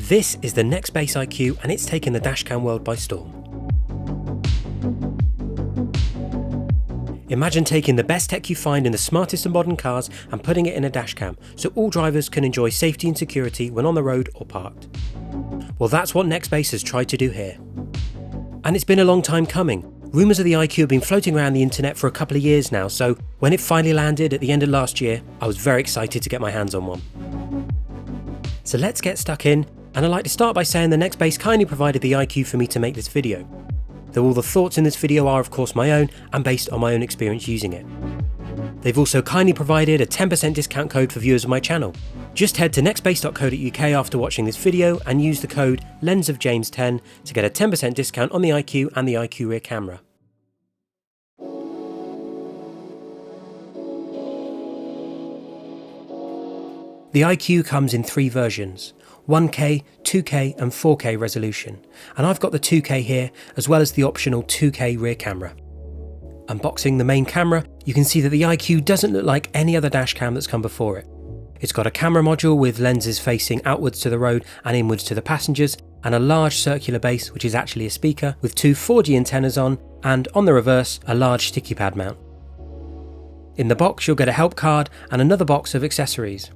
This is the Nextbase IQ and it's taken the dashcam world by storm. Imagine taking the best tech you find in the smartest of modern cars and putting it in a dashcam so all drivers can enjoy safety and security when on the road or parked. Well, that's what Nextbase has tried to do here. And it's been a long time coming. Rumours of the IQ have been floating around the internet for a couple of years now, so when it finally landed at the end of last year, I was very excited to get my hands on one. So let's get stuck in, and I'd like to start by saying the Nextbase kindly provided the IQ for me to make this video. Though all the thoughts in this video are of course my own and based on my own experience using it. They've also kindly provided a 10% discount code for viewers of my channel. Just head to nextbase.co.uk after watching this video and use the code LENSOFJAMES10 to get a 10% discount on the IQ and the IQ rear camera. The IQ comes in 3 versions, 1K, 2K and 4K resolution, and I've got the 2K here as well as the optional 2K rear camera. Unboxing the main camera, you can see that the IQ doesn't look like any other dashcam that's come before it. It's got a camera module with lenses facing outwards to the road and inwards to the passengers, and a large circular base which is actually a speaker with 2 4G antennas on, and on the reverse a large sticky pad mount. In the box you'll get a help card and another box of accessories.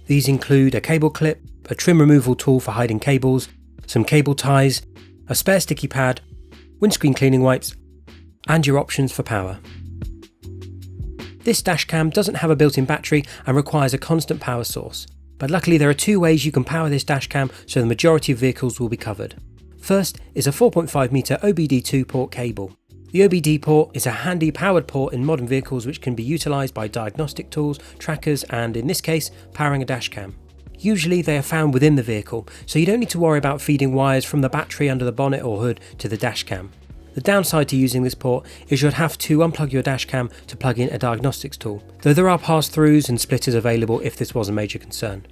These include a cable clip, a trim removal tool for hiding cables, some cable ties, a spare sticky pad, windscreen cleaning wipes, and your options for power. This dashcam doesn't have a built-in battery and requires a constant power source, but luckily there are 2 ways you can power this dashcam so the majority of vehicles will be covered. First is a 4.5 metre OBD2 port cable. The OBD port is a handy powered port in modern vehicles which can be utilised by diagnostic tools, trackers and, in this case, powering a dashcam. Usually they are found within the vehicle, so you don't need to worry about feeding wires from the battery under the bonnet or hood to the dashcam. The downside to using this port is you'd have to unplug your dashcam to plug in a diagnostics tool, though there are pass-throughs and splitters available if this was a major concern.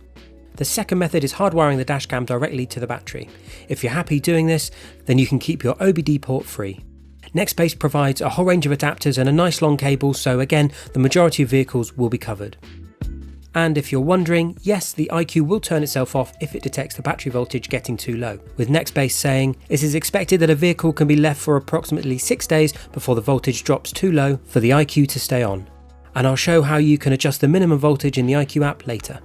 The second method is hardwiring the dashcam directly to the battery. If you're happy doing this, then you can keep your OBD port free. Nextbase provides a whole range of adapters and a nice long cable, so again, the majority of vehicles will be covered. And if you're wondering, yes, the IQ will turn itself off if it detects the battery voltage getting too low, with Nextbase saying it is expected that a vehicle can be left for approximately 6 days before the voltage drops too low for the IQ to stay on. And I'll show how you can adjust the minimum voltage in the IQ app later.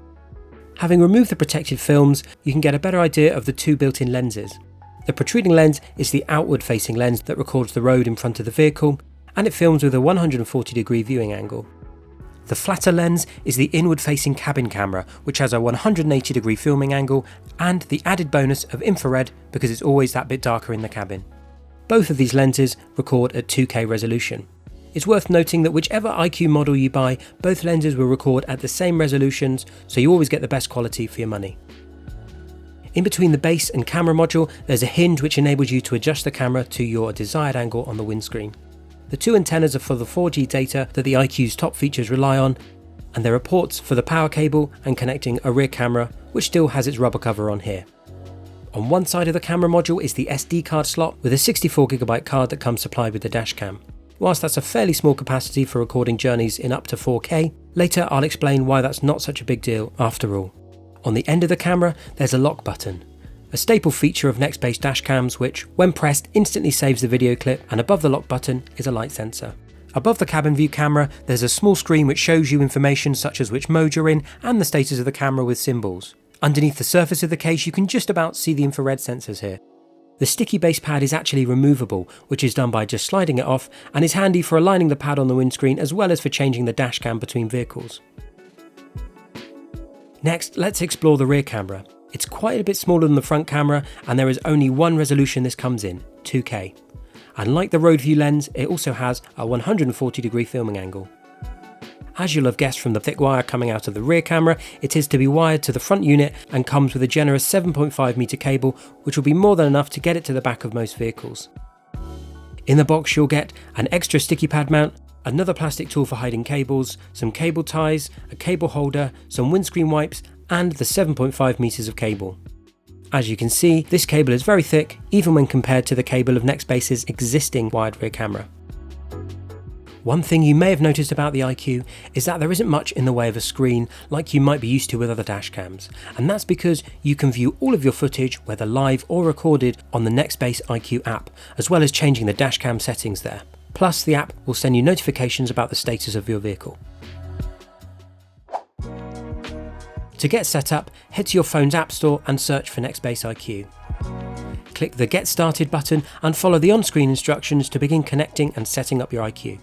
Having removed the protected films, you can get a better idea of the 2 built-in lenses. The protruding lens is the outward-facing lens that records the road in front of the vehicle, and it films with a 140-degree viewing angle. The flatter lens is the inward-facing cabin camera, which has a 180-degree filming angle and the added bonus of infrared because it's always that bit darker in the cabin. Both of these lenses record at 2K resolution. It's worth noting that whichever IQ model you buy, both lenses will record at the same resolutions, so you always get the best quality for your money. In between the base and camera module, there's a hinge which enables you to adjust the camera to your desired angle on the windscreen. The 2 antennas are for the 4G data that the IQ's top features rely on, and there are ports for the power cable and connecting a rear camera, which still has its rubber cover on here. On one side of the camera module is the SD card slot with a 64GB card that comes supplied with the dashcam. Whilst that's a fairly small capacity for recording journeys in up to 4K, later I'll explain why that's not such a big deal after all. On the end of the camera, there's a lock button, a staple feature of Nextbase dashcams which, when pressed, instantly saves the video clip, and above the lock button is a light sensor. Above the cabin view camera, there's a small screen which shows you information such as which mode you're in and the status of the camera with symbols. Underneath the surface of the case, you can just about see the infrared sensors here. The sticky base pad is actually removable, which is done by just sliding it off, and is handy for aligning the pad on the windscreen as well as for changing the dashcam between vehicles. Next, let's explore the rear camera. It's quite a bit smaller than the front camera, and there is only one resolution this comes in, 2K. Unlike the road view lens, it also has a 140-degree filming angle. As you'll have guessed from the thick wire coming out of the rear camera, it is to be wired to the front unit and comes with a generous 7.5 metre cable, which will be more than enough to get it to the back of most vehicles. In the box you'll get an extra sticky pad mount, another plastic tool for hiding cables, some cable ties, a cable holder, some windscreen wipes, and the 7.5 metres of cable. As you can see, this cable is very thick, even when compared to the cable of Nextbase's existing wired rear camera. One thing you may have noticed about the IQ is that there isn't much in the way of a screen like you might be used to with other dash cams, and that's because you can view all of your footage, whether live or recorded, on the Nextbase IQ app, as well as changing the dashcam settings there. Plus, the app will send you notifications about the status of your vehicle. To get set up, head to your phone's app store and search for Nextbase IQ. Click the Get Started button and follow the on-screen instructions to begin connecting and setting up your IQ.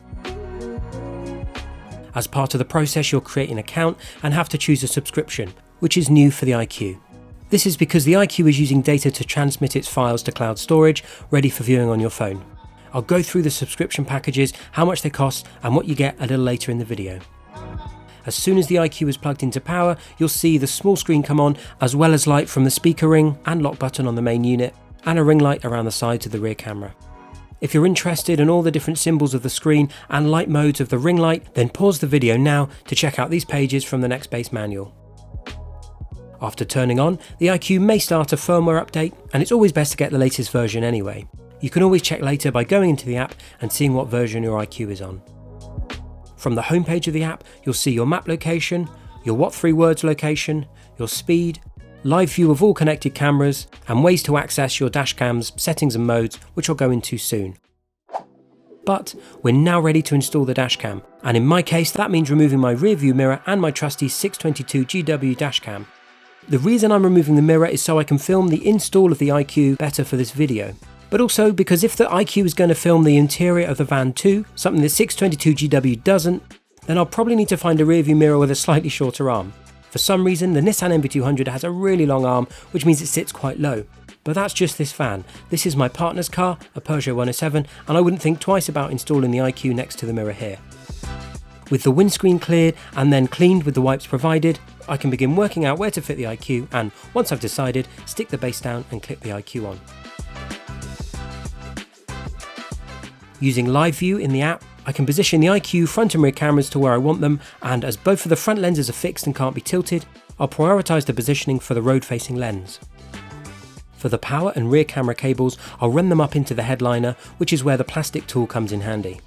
As part of the process, you'll create an account and have to choose a subscription, which is new for the IQ. This is because the IQ is using data to transmit its files to cloud storage, ready for viewing on your phone. I'll go through the subscription packages, how much they cost, and what you get a little later in the video. As soon as the IQ is plugged into power, you'll see the small screen come on, as well as light from the speaker ring and lock button on the main unit, and a ring light around the sides of the rear camera. If you're interested in all the different symbols of the screen and light modes of the ring light, then pause the video now to check out these pages from the Nextbase manual. After turning on, the IQ may start a firmware update, and it's always best to get the latest version anyway. You can always check later by going into the app and seeing what version your IQ is on. From the homepage of the app, you'll see your map location, your What 3 Words location, your speed, live view of all connected cameras, and ways to access your dashcam's settings and modes, which I'll go into soon. But we're now ready to install the dashcam, and in my case that means removing my rear view mirror and my trusty 622GW dashcam. The reason I'm removing the mirror is so I can film the install of the IQ better for this video. But also because if the IQ is going to film the interior of the van too, something that 622GW doesn't, then I'll probably need to find a rearview mirror with a slightly shorter arm. For some reason, the Nissan NV200 has a really long arm, which means it sits quite low. But that's just this van. This is my partner's car, a Peugeot 107, and I wouldn't think twice about installing the IQ next to the mirror here. With the windscreen cleared and then cleaned with the wipes provided, I can begin working out where to fit the IQ, and once I've decided, stick the base down and clip the IQ on. Using Live View in the app, I can position the IQ front and rear cameras to where I want them, and as both of the front lenses are fixed and can't be tilted, I'll prioritise the positioning for the road-facing lens. For the power and rear camera cables, I'll run them up into the headliner, which is where the plastic tool comes in handy.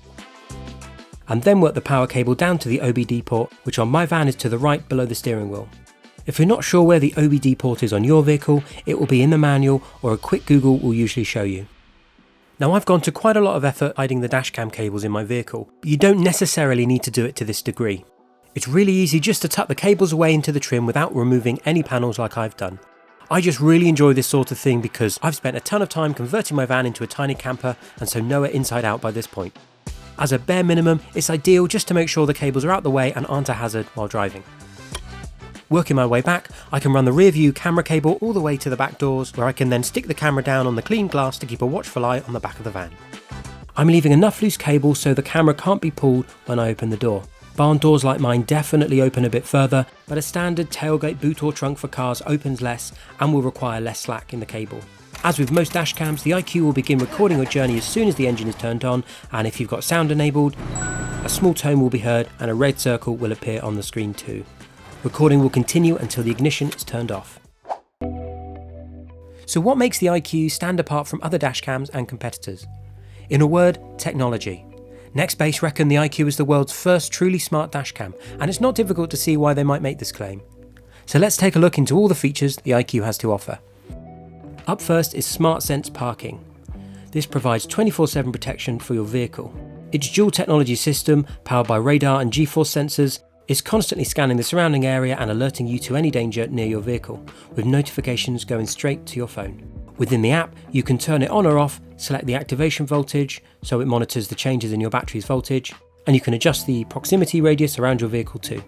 And then work the power cable down to the OBD port, which on my van is to the right below the steering wheel. If you're not sure where the OBD port is on your vehicle, it will be in the manual, or a quick Google will usually show you. Now, I've gone to quite a lot of effort hiding the dashcam cables in my vehicle, but you don't necessarily need to do it to this degree. It's really easy just to tuck the cables away into the trim without removing any panels like I've done. I just really enjoy this sort of thing because I've spent a ton of time converting my van into a tiny camper, and so know it inside out by this point. As a bare minimum, it's ideal just to make sure the cables are out the way and aren't a hazard while driving. Working my way back, I can run the rear view camera cable all the way to the back doors, where I can then stick the camera down on the clean glass to keep a watchful eye on the back of the van. I'm leaving enough loose cable so the camera can't be pulled when I open the door. Barn doors like mine definitely open a bit further, but a standard tailgate boot or trunk for cars opens less and will require less slack in the cable. As with most dashcams, the IQ will begin recording your journey as soon as the engine is turned on, and if you've got sound enabled, a small tone will be heard and a red circle will appear on the screen too. Recording will continue until the ignition is turned off. So what makes the IQ stand apart from other dashcams and competitors? In a word, technology. Nextbase reckon the IQ is the world's first truly smart dashcam, and it's not difficult to see why they might make this claim. So let's take a look into all the features the IQ has to offer. Up first is Smart Sense Parking. This provides 24/7 protection for your vehicle. Its dual technology system, powered by radar and G-force sensors, is constantly scanning the surrounding area and alerting you to any danger near your vehicle, with notifications going straight to your phone. Within the app, you can turn it on or off, select the activation voltage, so it monitors the changes in your battery's voltage, and you can adjust the proximity radius around your vehicle too.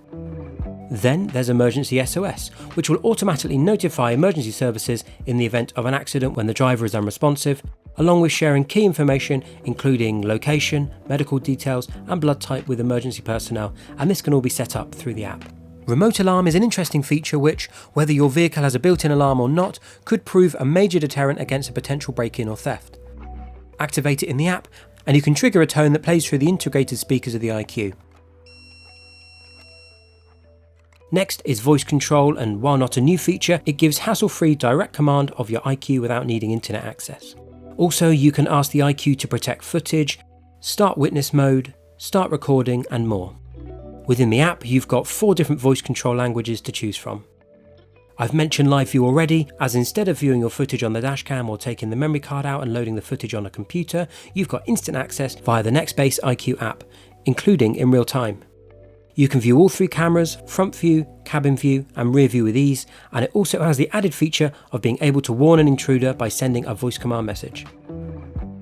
Then there's Emergency SOS, which will automatically notify emergency services in the event of an accident when the driver is unresponsive, along with sharing key information including location, medical details and blood type with emergency personnel, and this can all be set up through the app. Remote alarm is an interesting feature which, whether your vehicle has a built-in alarm or not, could prove a major deterrent against a potential break-in or theft. Activate it in the app and you can trigger a tone that plays through the integrated speakers of the IQ. Next is voice control, and while not a new feature, it gives hassle-free direct command of your IQ without needing internet access. Also, you can ask the IQ to protect footage, start witness mode, start recording and more. Within the app, you've got 4 different voice control languages to choose from. I've mentioned live view already, as instead of viewing your footage on the dashcam or taking the memory card out and loading the footage on a computer, you've got instant access via the Nextbase IQ app, including in real time. You can view all 3 cameras, front view, cabin view and rear view with ease, and it also has the added feature of being able to warn an intruder by sending a voice command message.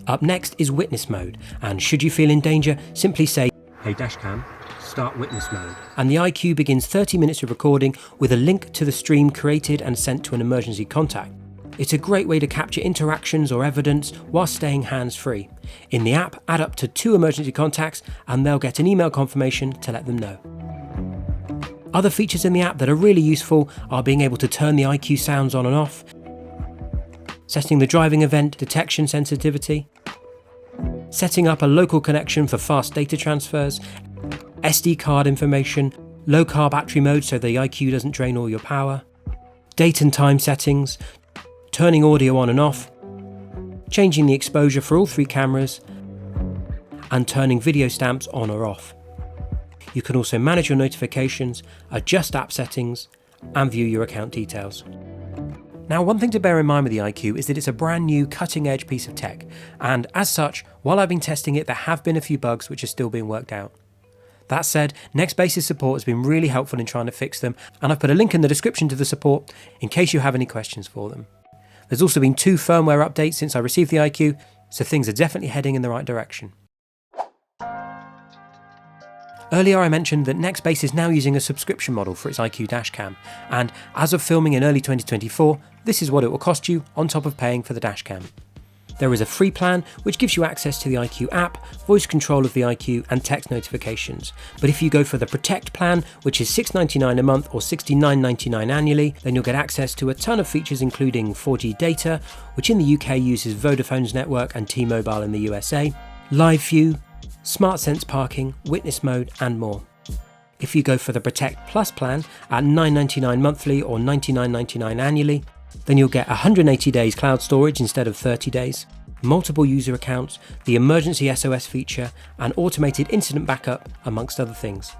Up next is witness mode, and should you feel in danger, simply say, "Hey dashcam, start witness mode." And the IQ begins 30 minutes of recording with a link to the stream created and sent to an emergency contact. It's a great way to capture interactions or evidence while staying hands-free. In the app, add up to 2 emergency contacts and they'll get an email confirmation to let them know. Other features in the app that are really useful are being able to turn the IQ sounds on and off, setting the driving event detection sensitivity, setting up a local connection for fast data transfers, SD card information, low car battery mode so the IQ doesn't drain all your power, date and time settings, turning audio on and off, changing the exposure for all 3 cameras, and turning video stamps on or off. You can also manage your notifications, adjust app settings, and view your account details. Now, one thing to bear in mind with the IQ is that it's a brand new cutting-edge piece of tech, and as such, while I've been testing it, there have been a few bugs which are still being worked out. That said, Nextbase's support has been really helpful in trying to fix them, and I've put a link in the description to the support in case you have any questions for them. There's also been 2 firmware updates since I received the IQ, so things are definitely heading in the right direction. Earlier I mentioned that Nextbase is now using a subscription model for its IQ dashcam, and as of filming in early 2024, this is what it will cost you on top of paying for the dashcam. There is a free plan which gives you access to the IQ app, voice control of the IQ and text notifications. But if you go for the Protect plan, which is $6.99 a month or $69.99 annually, then you'll get access to a ton of features including 4G data, which in the UK uses Vodafone's network and T-Mobile in the USA, live view, smart sense parking, witness mode and more. If you go for the Protect Plus plan at $9.99 monthly or $99.99 annually, then you'll get 180 days cloud storage instead of 30 days, multiple user accounts, the emergency SOS feature, and automated incident backup, amongst other things.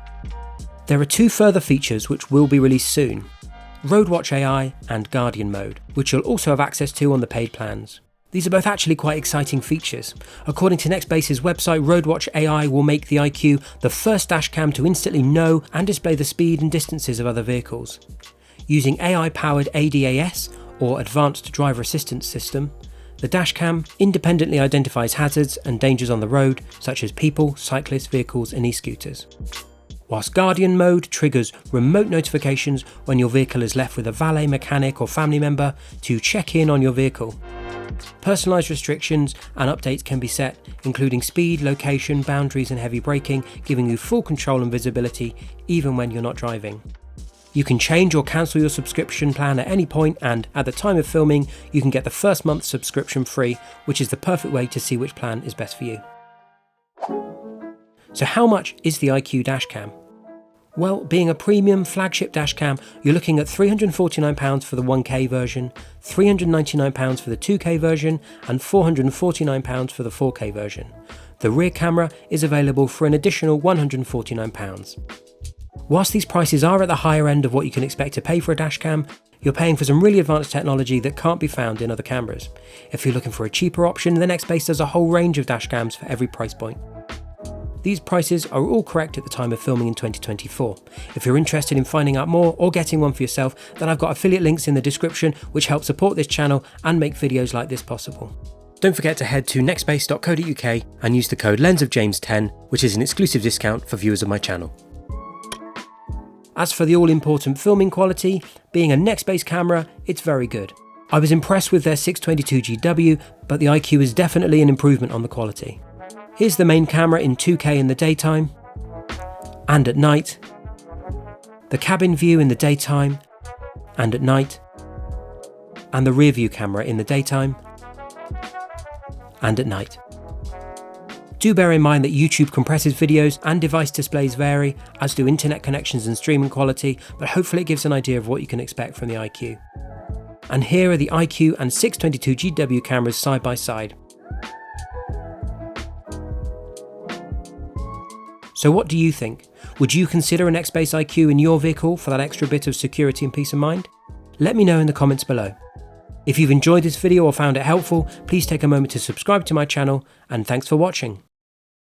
There are 2 further features which will be released soon, Roadwatch AI and Guardian mode, which you'll also have access to on the paid plans. These are both actually quite exciting features. According to Nextbase's website, Roadwatch AI will make the IQ the first dashcam to instantly know and display the speed and distances of other vehicles. Using AI-powered ADAS, or Advanced Driver Assistance System, the dashcam independently identifies hazards and dangers on the road, such as people, cyclists, vehicles and e-scooters. Whilst Guardian mode triggers remote notifications when your vehicle is left with a valet, mechanic or family member to check in on your vehicle. Personalised restrictions and updates can be set, including speed, location, boundaries and heavy braking, giving you full control and visibility even when you're not driving. You can change or cancel your subscription plan at any point, and at the time of filming, you can get the first month's subscription free, which is the perfect way to see which plan is best for you. So how much is the IQ dashcam? Well, being a premium flagship dashcam, you're looking at £349 for the 1K version, £399 for the 2K version, and £449 for the 4K version. The rear camera is available for an additional £149. Whilst these prices are at the higher end of what you can expect to pay for a dashcam, you're paying for some really advanced technology that can't be found in other cameras. If you're looking for a cheaper option, then Nextbase does a whole range of dashcams for every price point. These prices are all correct at the time of filming in 2024. If you're interested in finding out more or getting one for yourself, then I've got affiliate links in the description which help support this channel and make videos like this possible. Don't forget to head to nextbase.co.uk and use the code LensOfJames10, which is an exclusive discount for viewers of my channel. As for the all-important filming quality, being a Nextbase camera, it's very good. I was impressed with their 622GW, but the IQ is definitely an improvement on the quality. Here's the main camera in 2K in the daytime and at night, the cabin view in the daytime and at night, and the rear view camera in the daytime and at night. Do bear in mind that YouTube compresses videos and device displays vary, as do internet connections and streaming quality, but hopefully it gives an idea of what you can expect from the IQ. And here are the IQ and 622GW cameras side by side. So what do you think? Would you consider a Nextbase IQ in your vehicle for that extra bit of security and peace of mind? Let me know in the comments below. If you've enjoyed this video or found it helpful, please take a moment to subscribe to my channel, and thanks for watching.